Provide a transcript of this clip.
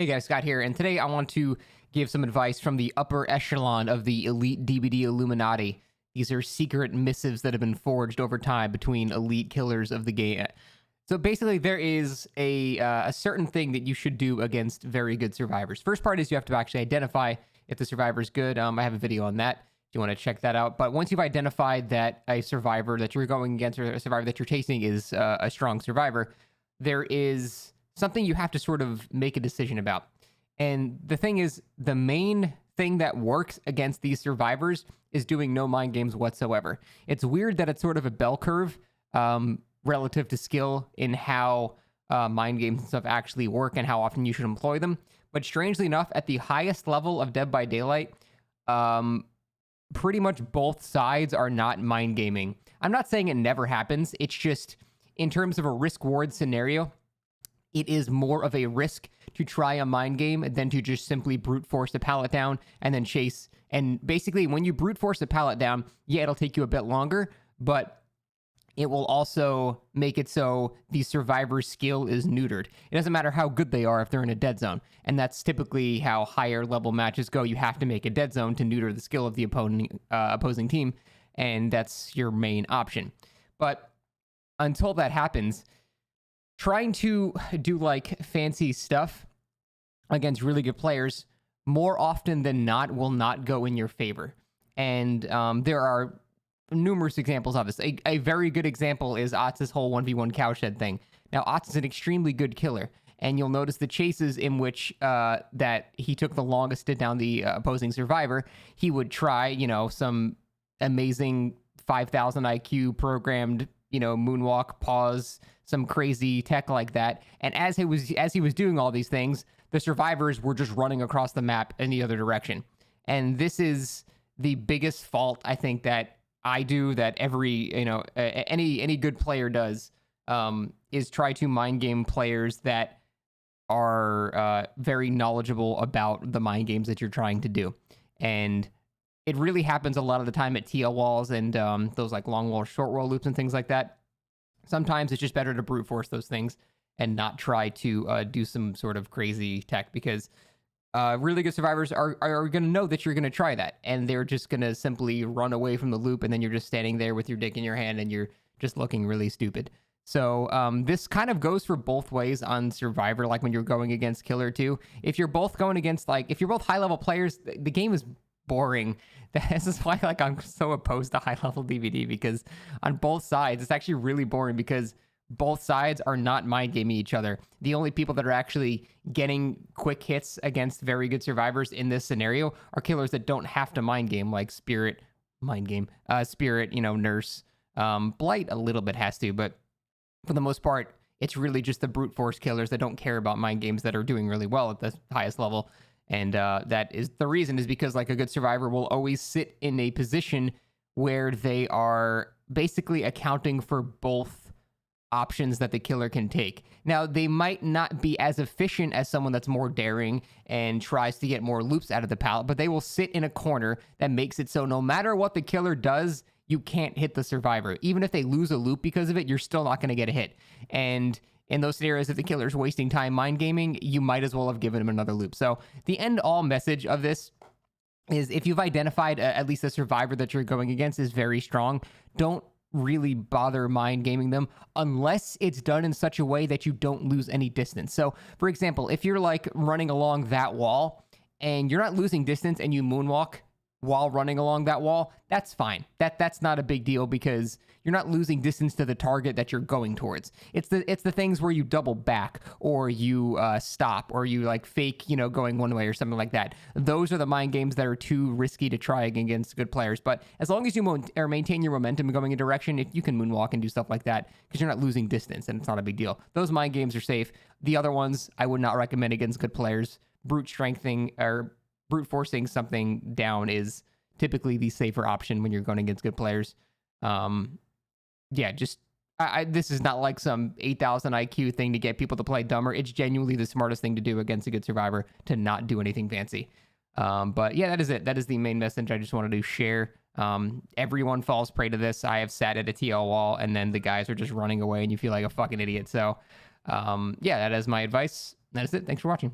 Hey guys, Scott here, and today I want to give some advice from the upper echelon of the elite DBD Illuminati. These are secret missives that have been forged over time between elite killers of the game. So basically, there is a certain thing that you should do against very good survivors. First part is you have to actually identify if the survivor is good. I have a video on that if you want to check that out. But once you've identified that a survivor that you're going against or a survivor that you're chasing is a strong survivor, there is something you have to sort of make a decision about. And the thing is, the main thing that works against these survivors is doing no mind games whatsoever. It's weird that it's sort of a bell curve relative to skill in how mind games and stuff actually work and how often you should employ them. But strangely enough, at the highest level of Dead by Daylight, pretty much both sides are not mind gaming. I'm not saying it never happens. It's just, in terms of a risk-reward scenario, it is more of a risk to try a mind game than to just simply brute force the pallet down and then chase. And basically, when you brute force the pallet down, yeah, it'll take you a bit longer, but it will also make it so the survivor's skill is neutered. It doesn't matter how good they are if they're in a dead zone. And that's typically how higher level matches go. You have to make a dead zone to neuter the skill of the opposing team, and that's your main option. But until that happens, trying to do like fancy stuff against really good players more often than not will not go in your favor. And there are numerous examples of this. A very good example is Otz's whole 1v1 cowshed thing. Now, Otz is an extremely good killer, and you'll notice the chases in which that he took the longest to down the opposing survivor. He would try, some amazing 5,000 IQ programmed, moonwalk, pause, some crazy tech like that. And as he was doing all these things, the survivors were just running across the map in the other direction. And this is the biggest fault I think that I do, that every any good player does, is try to mind game players that are very knowledgeable about the mind games that you're trying to do. And it really happens a lot of the time at TL walls and those like long wall, short wall loops and things like that. Sometimes it's just better to brute force those things and not try to do some sort of crazy tech, because really good survivors are going to know that you're going to try that, and they're just going to simply run away from the loop, and then you're just standing there with your dick in your hand and you're just looking really stupid. So this kind of goes for both ways on Survivor, like when you're going against Killer too. If you're both going against, if you're both high-level players, the game is boring. This is why I'm so opposed to high-level DVD, because on both sides, it's actually really boring because both sides are not mind gaming each other. The only people that are actually getting quick hits against very good survivors in this scenario are killers that don't have to mind game, like Spirit, mind game, Spirit, Nurse, Blight a little bit has to, but for the most part, it's really just the brute force killers that don't care about mind games that are doing really well at the highest level. And that is the reason, is because like a good survivor will always sit in a position where they are basically accounting for both options that the killer can take. Now, they might not be as efficient as someone that's more daring and tries to get more loops out of the pallet, but they will sit in a corner that makes it so no matter what the killer does, you can't hit the survivor. Even if they lose a loop because of it, you're still not going to get a hit. And in those scenarios, if the killer's wasting time mind gaming, you might as well have given him another loop. So the end all message of this is, if you've identified at least a survivor that you're going against is very strong, don't really bother mind gaming them unless it's done in such a way that you don't lose any distance. So for example, if you're like running along that wall and you're not losing distance and you moonwalk while running along that wall, that's fine. That's not a big deal because you're not losing distance to the target that you're going towards. It's the things where you double back or you stop or you like fake, going one way or something like that. Those are the mind games that are too risky to try against good players. But as long as you maintain your momentum going in a direction, if you can moonwalk and do stuff like that, because you're not losing distance and it's not a big deal. Those mind games are safe. The other ones I would not recommend against good players. Brute strengthening or brute forcing something down is typically the safer option when you're going against good players. This is not like some 8,000 IQ thing to get people to play dumber. It's genuinely the smartest thing to do against a good survivor, to not do anything fancy. But yeah, that is it. That is the main message I just wanted to share. Everyone falls prey to this. I have sat at a TL wall and then the guys are just running away and you feel like a fucking idiot. So yeah, that is my advice. That is it. Thanks for watching.